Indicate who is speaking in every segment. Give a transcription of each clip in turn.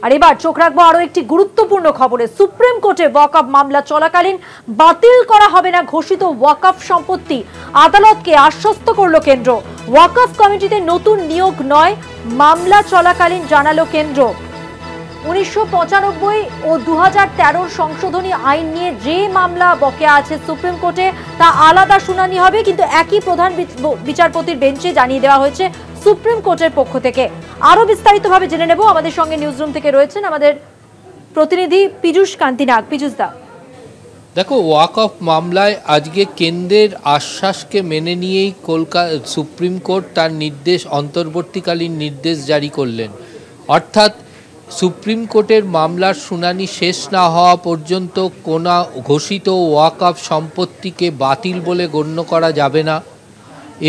Speaker 1: আর এবার চোখ রাখবো আরো একটি গুরুত্বপূর্ণ খবরে। সুপ্রিম কোর্টে ওয়াকফ মামলা চলাকালীন বাতিল করা হবে না ঘোষিত ওয়াকফ সম্পত্তি। আদালতকে আশ্বস্ত করল কেন্দ্র। ওয়াকফ কমিটিতে নতুন নিয়োগ নয়, মামলা চলাকালীন জানালো কেন্দ্র। 1995 ও 2013 সংশোধনী আইন নিয়ে যে মামলা বকেয়া আছে সুপ্রিম কোর্টে তা আলাদা শুনানি হবে, কিন্তু একই প্রধান বিচারপতির বেঞ্চে জানিয়ে দেওয়া হয়েছে সুপ্রিম কোর্টের পক্ষ থেকে। আরো বিস্তারিতভাবে জেনে নেব। আমাদের সঙ্গে নিউজরুম থেকে রয়েছেন আমাদের প্রতিনিধি পীযূষ কান্তি নাগ। পীযূষ দা,
Speaker 2: দেখো, ওয়াকফ মামলায় আজকে কেন্দ্রের আশ্বাসকে মেনে নিয়েই কলকাতা সুপ্রিম কোর্ট তার নির্দেশ, অন্তর্বর্তীকালীন নির্দেশ জারি করলেন। অর্থাৎ সুপ্রিম কোর্টের মামলার শুনানি শেষ না হওয়া পর্যন্ত কোনো ঘোষিত ওয়াকফ সম্পত্তিকে বাতিল বলে গণ্য করা যাবে না।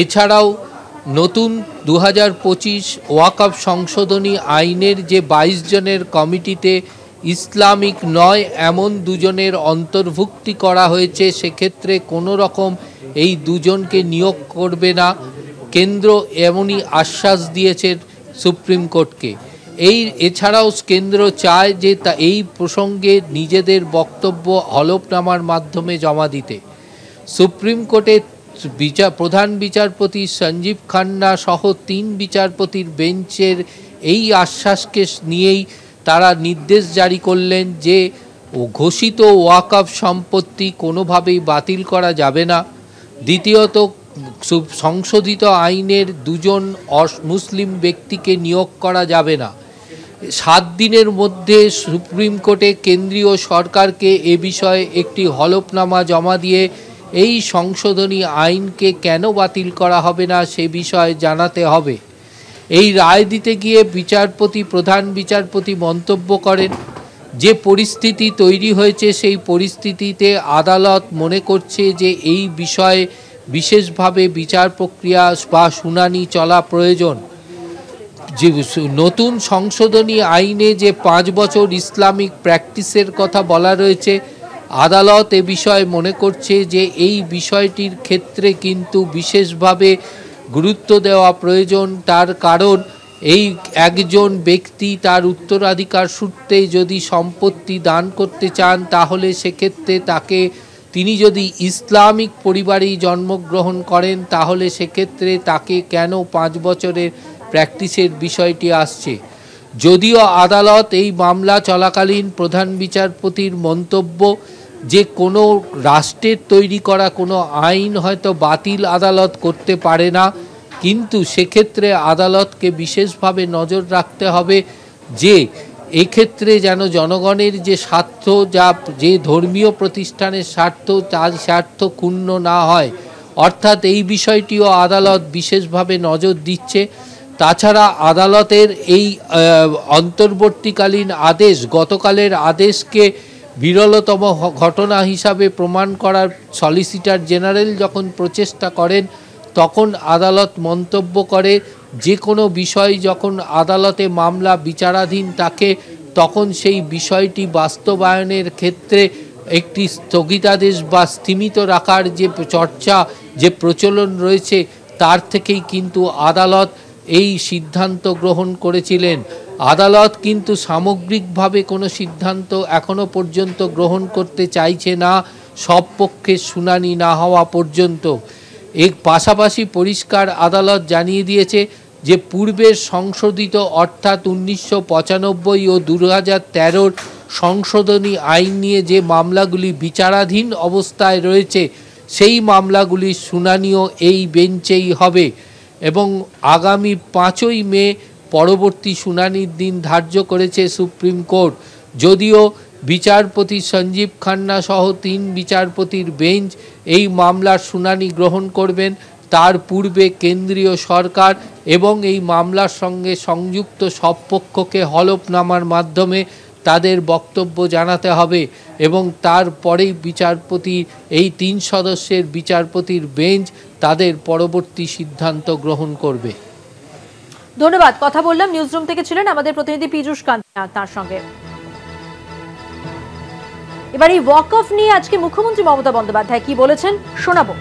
Speaker 2: এছাড়াও নতুন 2025 ওয়াকফ সংশোধনী আইনের যে 22 জনের কমিটিতে ইসলামিক নয় এমন দুজনের অন্তর্ভুক্তি করা হয়েছে, সেক্ষেত্রে কোনো রকম এই দুজনকে নিয়োগ করবে না। কেন্দ্র এমনই আশ্বাস দিয়েছে সুপ্রিম কোর্টকে। এছাড়াও কেন্দ্র চায় যে এই প্রসঙ্গে নিজেদের বক্তব্য হলফনামার মাধ্যমে জমা দিতে। সুপ্রিম কোর্টের প্রধান বিচারপতি সঞ্জীব খান্না সহ 3 বিচারপতির বেঞ্চের এই আশ্বাসকে নিয়েই তারা নির্দেশ জারি করলেন যে ঘোষিত ওয়াকফ সম্পত্তি কোনোভাবেই বাতিল করা যাবে না। দ্বিতীয়ত, সংশোধিত আইনের 2 জন মুসলিম ব্যক্তিকে নিয়োগ করা যাবে না। 7 দিনের মধ্যে সুপ্রিম কোর্টে কেন্দ্রীয় সরকারকে এ বিষয়ে একটি হলফনামা জমা দিয়ে এই সংশোধনী আইনকে কেন বাতিল করা হবে না সে বিষয়ে জানাতে হবে। এই রায় দিতে গিয়ে প্রধান বিচারপতি মন্তব্য করেন, যে পরিস্থিতি তৈরি হয়েছে সেই পরিস্থিতিতে আদালত মনে করছে যে এই বিষয়ে বিশেষভাবে বিচার প্রক্রিয়া বা শুনানি চলা প্রয়োজন। যে নতুন সংশোধনী আইনে যে 5 বছর ইসলামিক প্র্যাকটিসের কথা বলা রয়েছে, আদালত এ বিষয়ে মনে করছে যে এই বিষয়টির ক্ষেত্রে কিন্তু বিশেষভাবে গুরুত্ব দেওয়া প্রয়োজন। তার কারণ এই একজন ব্যক্তি তার উত্তরাধিকার সূত্রে যদি সম্পত্তি দান করতে চান, তাহলে সেক্ষেত্রে তিনি যদি ইসলামিক পরিবারেই জন্মগ্রহণ করেন, তাহলে সেক্ষেত্রে তাকে কেন 5 বছরের প্র্যাকটিসের বিষয়টি আসছে। যদিও আদালত এই মামলা চলাকালীন প্রধান বিচারপতির মন্তব্য যে কোনো রাষ্ট্রের তৈরি করা কোনো আইন হয়তো বাতিল আদালত করতে পারে না, কিন্তু সেক্ষেত্রে আদালতকে বিশেষভাবে নজর রাখতে হবে যে এক্ষেত্রে যেন জনগণের যে স্বার্থ, যে ধর্মীয় প্রতিষ্ঠানের স্বার্থ, তার স্বার্থ ক্ষুণ্ণ না হয়। অর্থাৎ এই বিষয়টিও আদালত বিশেষভাবে নজর দিচ্ছে। তাছাড়া আদালতের এই অন্তর্বর্তীকালীন আদেশ, গতকালের আদেশকে বিরলতম ঘটনা হিসাবে প্রমাণ করার সলিসিটর জেনারেল যখন প্রচেষ্টা করেন, তখন আদালত মন্তব্য করে যে কোনো বিষয় যখন আদালতে মামলা বিচারাধীন থাকে, তখন সেই বিষয়টি বাস্তবায়নের ক্ষেত্রে একটি স্থগিতাদেশ বা স্থিমিত রাখার যে চর্চা, যে প্রচলন রয়েছে, তার থেকেই কিন্তু আদালত এই সিদ্ধান্ত গ্রহণ করেছিলেন। আদালত কিন্তু সামগ্রিকভাবে কোনো সিদ্ধান্ত এখনো পর্যন্ত গ্রহণ করতে চাইছে না, সব পক্ষের শুনানি না হওয়া পর্যন্ত। এর পাশাপাশি পরিষ্কার আদালত জানিয়ে দিয়েছে যে পূর্বের সংশোধিত অর্থাৎ 1995 ও 2013 সংশোধনী আইন নিয়ে যে মামলাগুলি বিচারাধীন অবস্থায় রয়েছে, সেই মামলাগুলির শুনানিও এই বেঞ্চেই হবে এবং আগামী 5ই মে পরবর্তী শুনানির দিন ধার্য করেছে সুপ্রিম কোর্ট। যদিও বিচারপতি সঞ্জীব খান্না সহ 3 বিচারপতির বেঞ্চ এই মামলার শুনানি গ্রহণ করবেন, তার পূর্বে কেন্দ্রীয় সরকার এবং এই মামলার সঙ্গে সংযুক্ত সব পক্ষকে হলফনামার মাধ্যমে তাদের বক্তব্য জানাতে হবে এবং তারপরেই এই 3 সদস্যের বিচারপতির বেঞ্চ তাদের পরবর্তী সিদ্ধান্ত গ্রহণ করবে।
Speaker 1: ধন্যবাদ। কথা বললাম, নিউজরুম থেকে ছিলেন আমাদের প্রতিনিধি পীযূষ কান্তি নাগ, তার সঙ্গে। এবার এই ওয়াকফ নিয়ে আজকে মুখ্যমন্ত্রী মমতা বন্দ্যোপাধ্যায় কি বলেছেন শোনাবো।